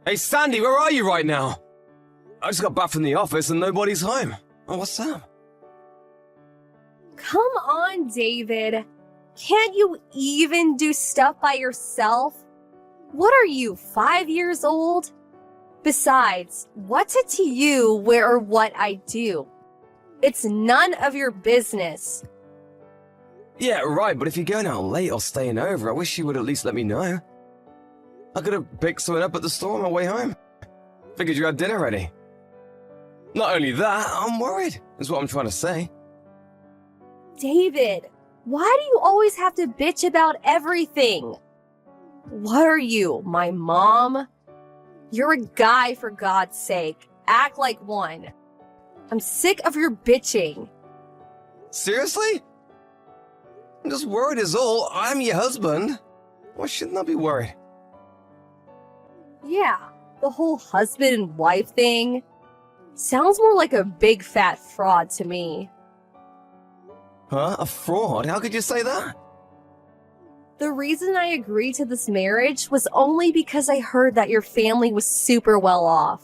Hey Sandy, where are you right now? I just got back from the office and nobody's home. Oh, what's up? Come on, David. Can't you even do stuff by yourself? What are you, 5 years old? Besides, what's it to you where or what I do? It's none of your business. Yeah, right, but if you're going out late or staying over, I wish you would at least let me know. I could have picked something up at the store on my way home. Figured you had dinner ready. Not only that, I'm worried, is what I'm trying to say. David, why do you always have to bitch about everything? What are you, my mom? You're a guy, for God's sake. Act like one. I'm sick of your bitching. Seriously? I'm just worried is all. I'm your husband. Why shouldn't I be worried? Yeah, the whole husband and wife thing sounds more like a big fat fraud to me. Huh? A fraud? How could you say that? The reason I agreed to this marriage was only because I heard that your family was super well off.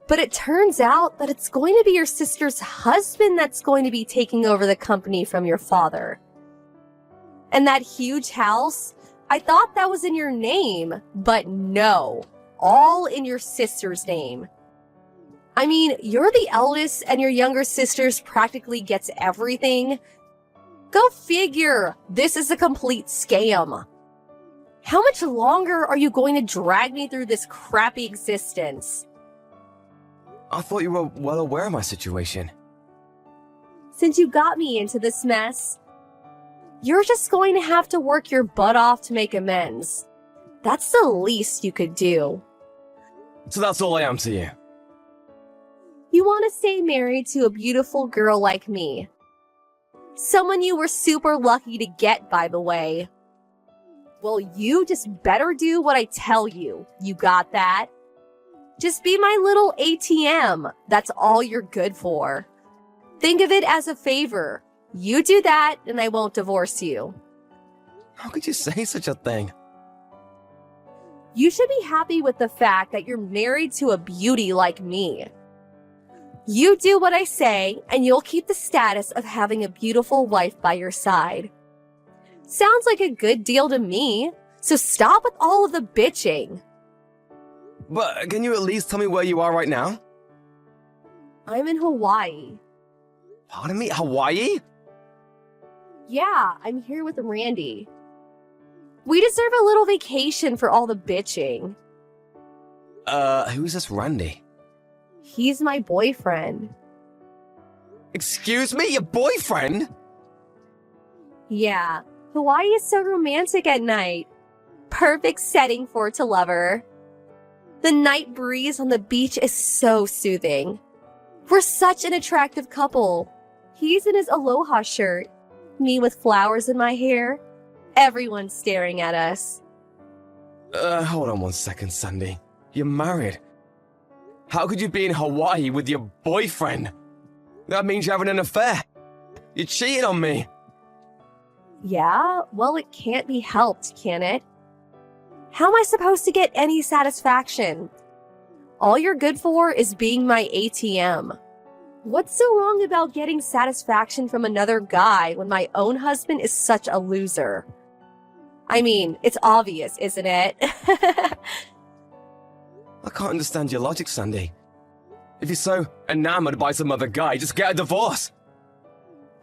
But it turns out that it's going to be your sister's husband that's going to be taking over the company from your father. And that huge house, I thought that was in your name, but no, all in your sister's name. I mean, you're the eldest and your younger sister's practically gets everything. Go figure, this is a complete scam. How much longer are you going to drag me through this crappy existence? I thought you were well aware of my situation. Since you got me into this mess, you're just going to have to work your butt off to make amends. That's the least you could do. So that's all I am to you. You want to stay married to a beautiful girl like me. Someone you were super lucky to get, by the way. Well, you just better do what I tell you. You got that? Just be my little ATM. That's all you're good for. Think of it as a favor. You do that, and I won't divorce you. How could you say such a thing? You should be happy with the fact that you're married to a beauty like me. You do what I say, and you'll keep the status of having a beautiful wife by your side. Sounds like a good deal to me, so stop with all of the bitching. But can you at least tell me where you are right now? I'm in Hawaii. Pardon me? Hawaii? Yeah, I'm here with Randy. We deserve a little vacation for all the bitching. Who's this Randy? He's my boyfriend. Excuse me? Your boyfriend? Yeah, Hawaii is so romantic at night. Perfect setting for it to lover. The night breeze on the beach is so soothing. We're such an attractive couple. He's in his aloha shirt, me with flowers in my hair. Everyone's staring at us. Hold on one second, Sandy. You're married. How could you be in Hawaii with your boyfriend? That means you're having an affair. You cheated on me. Yeah, well, it can't be helped, can it? How am I supposed to get any satisfaction? All you're good for is being my ATM. What's so wrong about getting satisfaction from another guy when my own husband is such a loser? I mean, it's obvious, isn't it? I can't understand your logic, Sandy. If you're so enamored by some other guy, just get a divorce.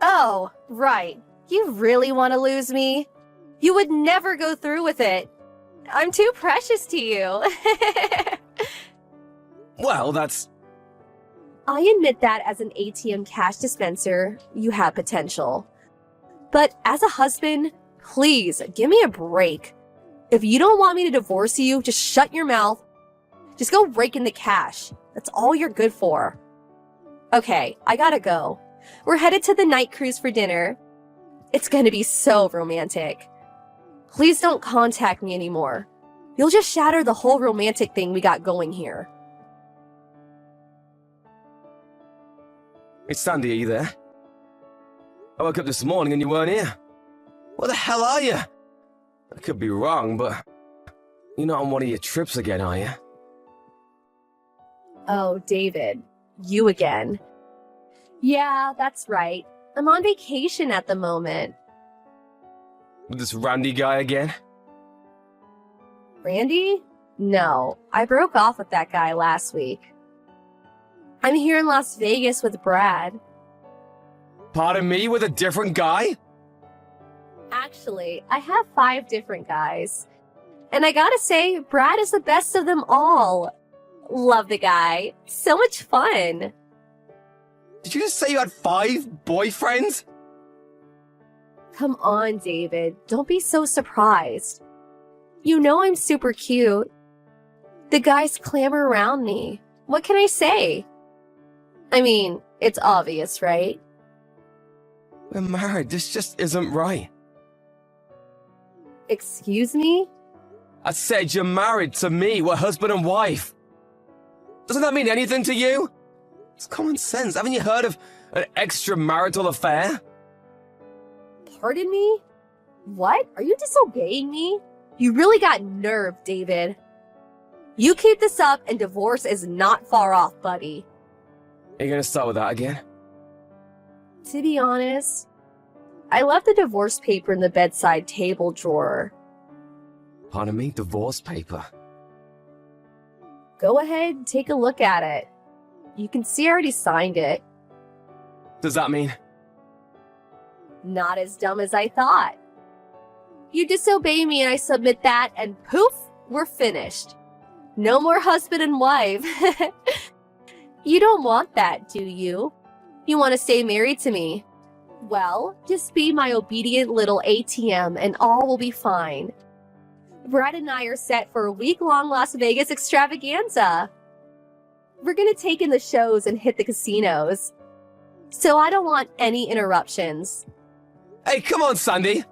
Oh, right. You really want to lose me? You would never go through with it. I'm too precious to you. Well, that's... I admit that as an ATM cash dispenser, you have potential. But as a husband, please, give me a break. If you don't want me to divorce you, just shut your mouth. Just go rake in the cash. That's all you're good for. Okay, I gotta go. We're headed to the night cruise for dinner. It's gonna be so romantic. Please don't contact me anymore. You'll just shatter the whole romantic thing we got going here. Hey, Sandy, are you there? I woke up this morning and you weren't here. Where the hell are you? I could be wrong, but You're not on one of your trips again, are you? Oh, David, you again. Yeah, that's right. I'm on vacation at the moment. With this Randy guy again? Randy? No, I broke off with that guy last week. I'm here in Las Vegas with Brad. Pardon me, with a different guy? Actually, I have 5 different guys. And I gotta say, Brad is the best of them all. Love the guy. So much fun. Did you just say you had 5 boyfriends? Come on, David. Don't be so surprised. You know I'm super cute. The guys clamor around me. What can I say? I mean, it's obvious, right? We're married. This just isn't right. Excuse me? I said you're married to me. We're husband and wife. Doesn't that mean anything to you? It's common sense. Haven't you heard of an extramarital affair? Pardon me? What? Are you disobeying me? You really got nerve, David. You keep this up and divorce is not far off, buddy. Are you gonna start with that again? To be honest, I left the divorce paper in the bedside table drawer. Pardon me? Divorce paper? Go ahead, take a look at it. You can see I already signed it. Does that mean? Not as dumb as I thought. You disobey me and I submit that, and poof, we're finished. No more husband and wife. You don't want that, do you? You want to stay married to me? Well, just be my obedient little ATM and all will be fine. Brad and I are set for a week-long Las Vegas extravaganza. We're gonna take in the shows and hit the casinos. So I don't want any interruptions. Hey, come on, Sandy!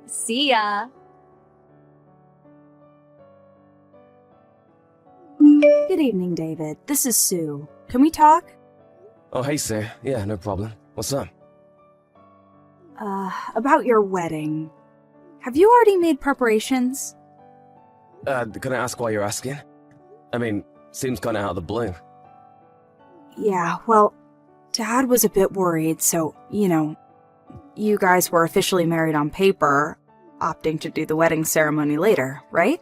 See ya. Good evening, David. This is Sue. Can we talk? Oh, hey, Sue. Yeah, no problem. What's up? About your wedding. Have you already made preparations? Can I ask why you're asking? I mean, seems kinda out of the blue. Yeah, well, Dad was a bit worried, so, you guys were officially married on paper, opting to do the wedding ceremony later, right?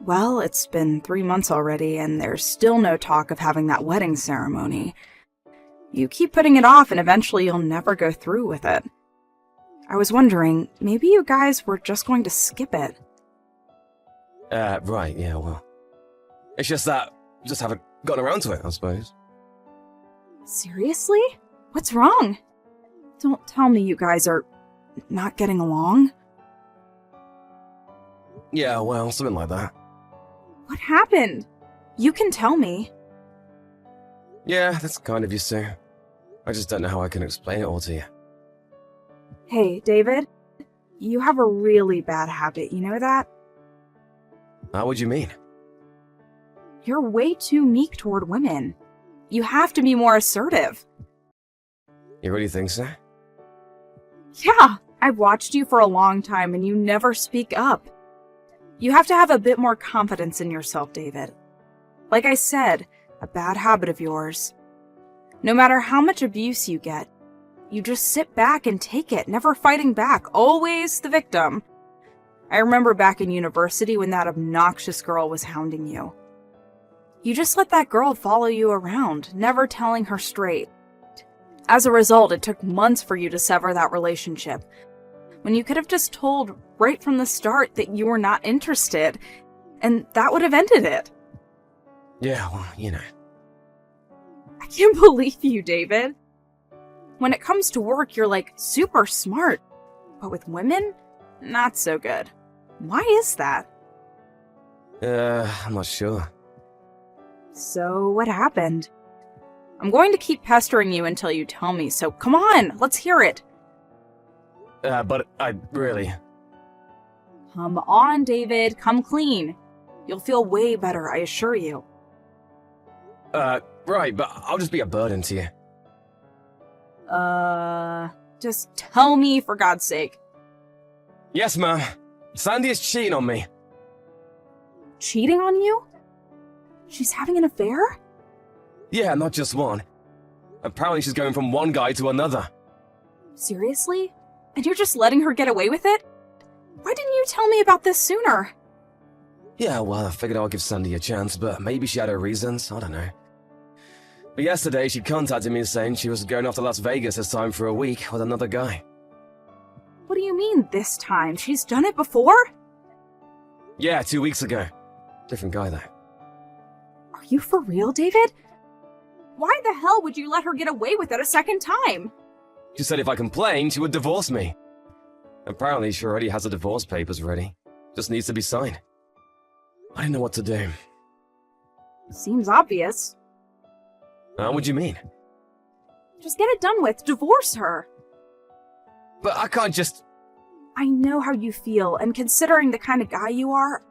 Well, it's been 3 months already, and there's still no talk of having that wedding ceremony. You keep putting it off, and eventually you'll never go through with it. I was wondering, maybe you guys were just going to skip it. Right, yeah, well. It's just that, just haven't gotten around to it, I suppose. Seriously? What's wrong? Don't tell me you guys are not getting along. Yeah, well, something like that. What happened? You can tell me. Yeah, that's kind of you, Sue. I just don't know how I can explain it all to you. Hey, David, you have a really bad habit, you know that? How would you mean? You're way too meek toward women. You have to be more assertive. You really think so? Yeah, I've watched you for a long time and you never speak up. You have to have a bit more confidence in yourself, David. Like I said, a bad habit of yours. No matter how much abuse you get, you just sit back and take it, never fighting back, always the victim. I remember back in university when that obnoxious girl was hounding you. You just let that girl follow you around, never telling her straight. As a result, it took months for you to sever that relationship, when you could have just told right from the start that you were not interested, and that would have ended it. Yeah, well, I can't believe you, David. When it comes to work, you're like super smart, but with women, not so good. Why is that? I'm not sure. So, what happened? I'm going to keep pestering you until you tell me, so come on, let's hear it. But I really... Come on, David, come clean. You'll feel way better, I assure you. Right, but I'll just be a burden to you. Just tell me for God's sake. Yes, ma'am. Sandy is cheating on me. cheating on you? She's having an affair? Yeah, not just one. Apparently she's going from one guy to another. Seriously? And you're just letting her get away with it? Why didn't you tell me about this sooner? Yeah, well, I figured I'll give Sandy a chance, but maybe she had her reasons, I don't know. But yesterday she contacted me saying she was going off to Las Vegas this time for a week with another guy. What do you mean, this time? She's done it before? Yeah, 2 weeks ago. Different guy, though. Are you for real, David? Why the hell would you let her get away with it a second time? She said if I complained, she would divorce me. Apparently, she already has the divorce papers ready. Just needs to be signed. I didn't know what to do. Seems obvious. What do you mean? Just get it done with. Divorce her. But I can't just... I know how you feel, and considering the kind of guy you are,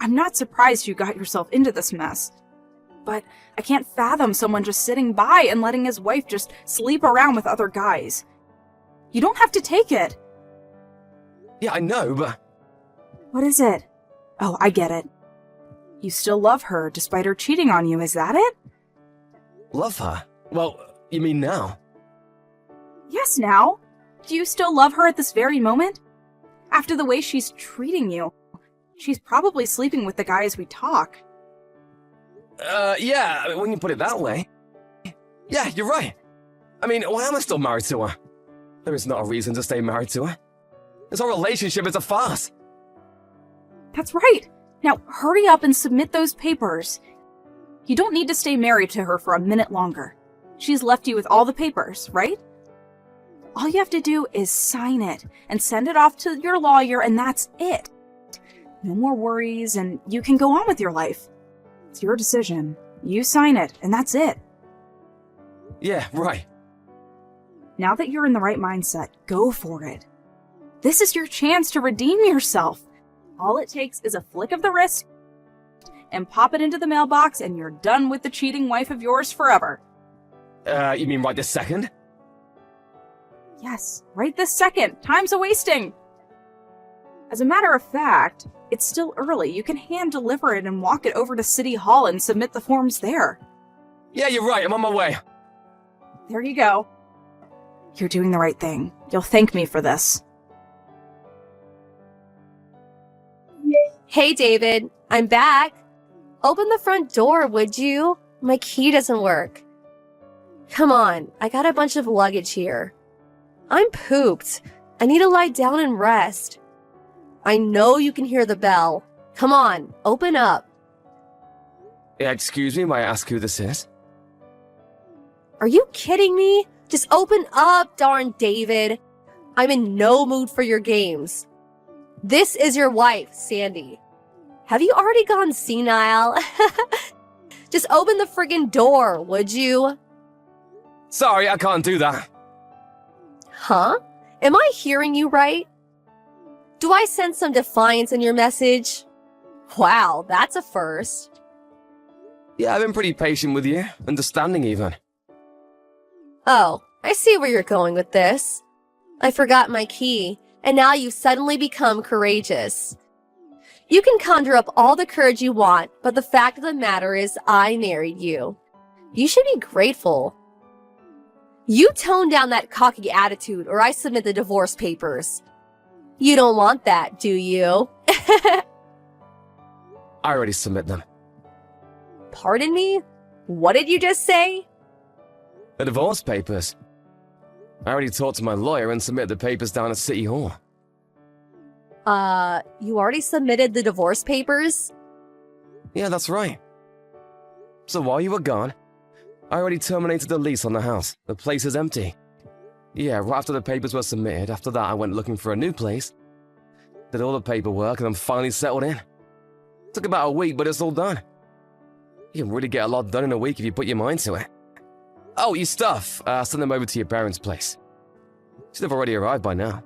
I'm not surprised you got yourself into this mess. But I can't fathom someone just sitting by and letting his wife just sleep around with other guys. You don't have to take it. Yeah, I know, but... What is it? Oh, I get it. You still love her despite her cheating on you, is that it? Love her? Well, you mean now? Yes, now. Do you still love her at this very moment? After the way she's treating you, she's probably sleeping with the guy as we talk. Yeah, when you put it that way. Yeah, you're right. I mean, why am I still married to her? There is not a reason to stay married to her. This whole relationship is a farce. That's right. Now, hurry up and submit those papers. You don't need to stay married to her for a minute longer. She's left you with all the papers, right? All you have to do is sign it and send it off to your lawyer, and that's it. No more worries, and you can go on with your life. It's your decision. You sign it, and that's it. Yeah, right. Now that you're in the right mindset, go for it. This is your chance to redeem yourself. All it takes is a flick of the wrist and pop it into the mailbox, and you're done with the cheating wife of yours forever. You mean right this second? Yes, right this second. Time's a-wasting. As a matter of fact, it's still early. You can hand-deliver it and walk it over to City Hall and submit the forms there. Yeah, you're right. I'm on my way. There you go. You're doing the right thing. You'll thank me for this. Hey, David. I'm back. Open the front door, would you? My key doesn't work. Come on. I got a bunch of luggage here. I'm pooped. I need to lie down and rest. I know you can hear the bell. Come on, open up. Yeah, excuse me, may I ask who this is? Are you kidding me? Just open up, darn David. I'm in no mood for your games. This is your wife, Sandy. Have you already gone senile? Just open the friggin' door, would you? Sorry, I can't do that. Huh? Am I hearing you right? Do I sense some defiance in your message? Wow, that's a first. Yeah, I've been pretty patient with you, understanding even. Oh, I see where you're going with this. I forgot my key, and now you've suddenly become courageous. You can conjure up all the courage you want, but the fact of the matter is I married you. You should be grateful. You tone down that cocky attitude, or I submit the divorce papers. You don't want that, do you? I already submit them. Pardon me? What did you just say? The divorce papers. I already talked to my lawyer and submitted the papers down at City Hall. You already submitted the divorce papers? Yeah, that's right. So while you were gone, I already terminated the lease on the house. The place is empty. Yeah, right after the papers were submitted, after that I went looking for a new place. Did all the paperwork and I'm finally settled in. Took about a week, but it's all done. You can really get a lot done in a week if you put your mind to it. Oh, your stuff. Send them over to your parents' place. Should have already arrived by now.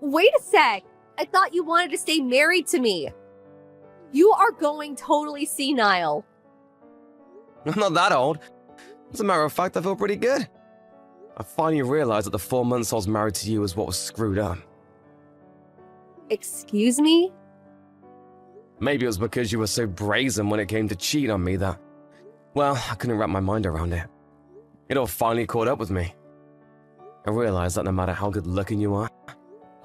Wait a sec. I thought you wanted to stay married to me. You are going totally senile. I'm not that old. As a matter of fact, I feel pretty good. I finally realized that the 4 months I was married to you was what was screwed up. Excuse me? Maybe it was because you were so brazen when it came to cheat on me that, well, I couldn't wrap my mind around it. It all finally caught up with me. I realized that no matter how good looking you are,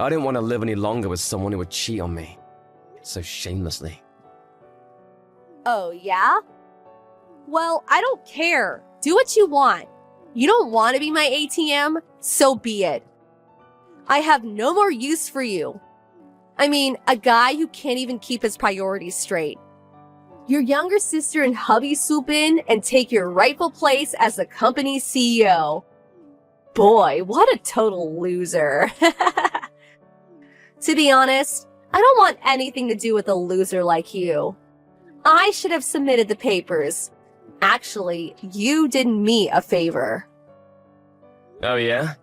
I didn't want to live any longer with someone who would cheat on me so shamelessly. Oh, yeah? Well, I don't care. Do what you want. You don't want to be my ATM? So be it. I have no more use for you. I mean, a guy who can't even keep his priorities straight. Your younger sister and hubby swoop in and take your rightful place as the company's CEO. Boy, what a total loser. To be honest, I don't want anything to do with a loser like you. I should have submitted the papers. Actually, you did me a favor. Oh yeah?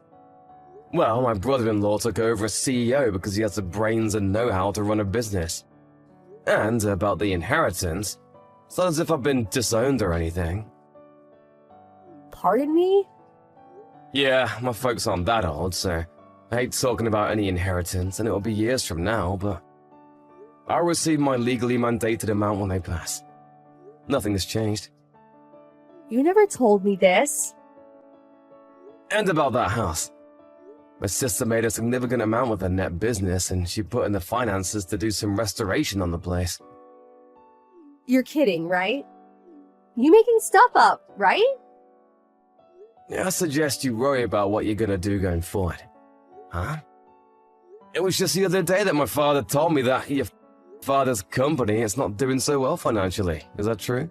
Well, my brother-in-law took over as CEO because he has the brains and know-how to run a business. And about the inheritance, it's not as if I've been disowned or anything. Pardon me? Yeah, my folks aren't that old, so I hate talking about any inheritance, and it'll be years from now, but I'll receive my legally mandated amount when they pass. Nothing has changed. You never told me this. And about that house. My sister made a significant amount with her net business, and she put in the finances to do some restoration on the place. You're kidding, right? You making stuff up, right? I suggest you worry about what you're gonna do going forward. Huh? It was just the other day that my father told me that your father's company is not doing so well financially. Is that true?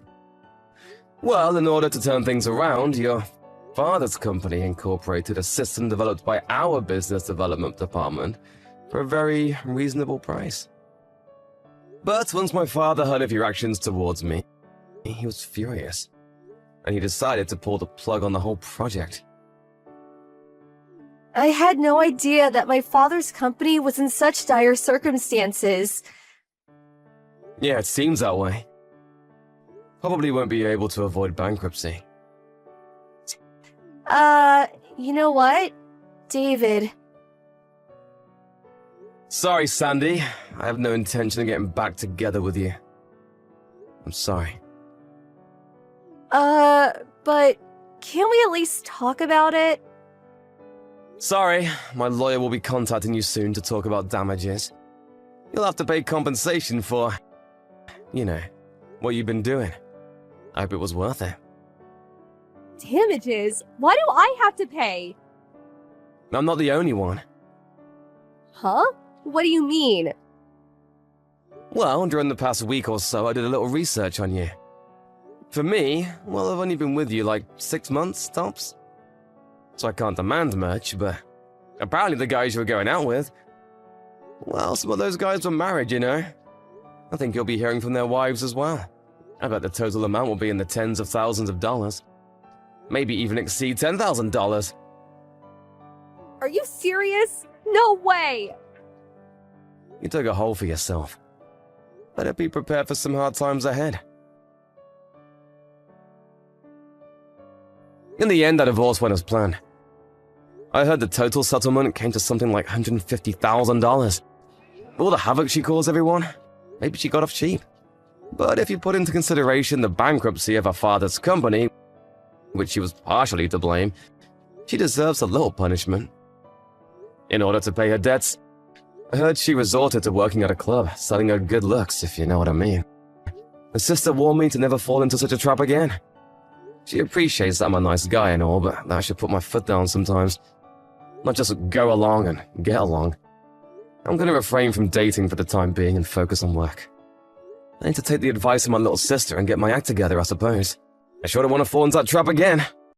Well, in order to turn things around, your father's company incorporated a system developed by our business development department for a very reasonable price. But once my father heard of your actions towards me, he was furious, and he decided to pull the plug on the whole project. I had no idea that my father's company was in such dire circumstances. Yeah, it seems that way. Probably won't be able to avoid bankruptcy. You know what? David. Sorry, Sandy. I have no intention of getting back together with you. I'm sorry. But can't we at least talk about it? Sorry, my lawyer will be contacting you soon to talk about damages. You'll have to pay compensation for, you know, what you've been doing. I hope it was worth it. Damages? Why do I have to pay? I'm not the only one. Huh? What do you mean? Well, during the past week or so, I did a little research on you. For me, well, I've only been with you like 6 months, tops. So I can't demand much, but apparently the guys you were going out with, well, some of those guys were married, you know. I think you'll be hearing from their wives as well. I bet the total amount will be in the tens of thousands of dollars. Maybe even exceed $10,000. Are you serious? No way! You dug a hole for yourself. Better be prepared for some hard times ahead. In the end, that divorce went as planned. I heard the total settlement came to something like $150,000. All the havoc she caused everyone, maybe she got off cheap. But if you put into consideration the bankruptcy of her father's company, which she was partially to blame, she deserves a little punishment. In order to pay her debts, I heard she resorted to working at a club, selling her good looks, if you know what I mean. Her sister warned me to never fall into such a trap again. She appreciates that I'm a nice guy and all, but that I should put my foot down sometimes. Not just go along and get along. I'm gonna refrain from dating for the time being and focus on work. I need to take the advice of my little sister and get my act together, I suppose. I sure don't want to fall into that trap again.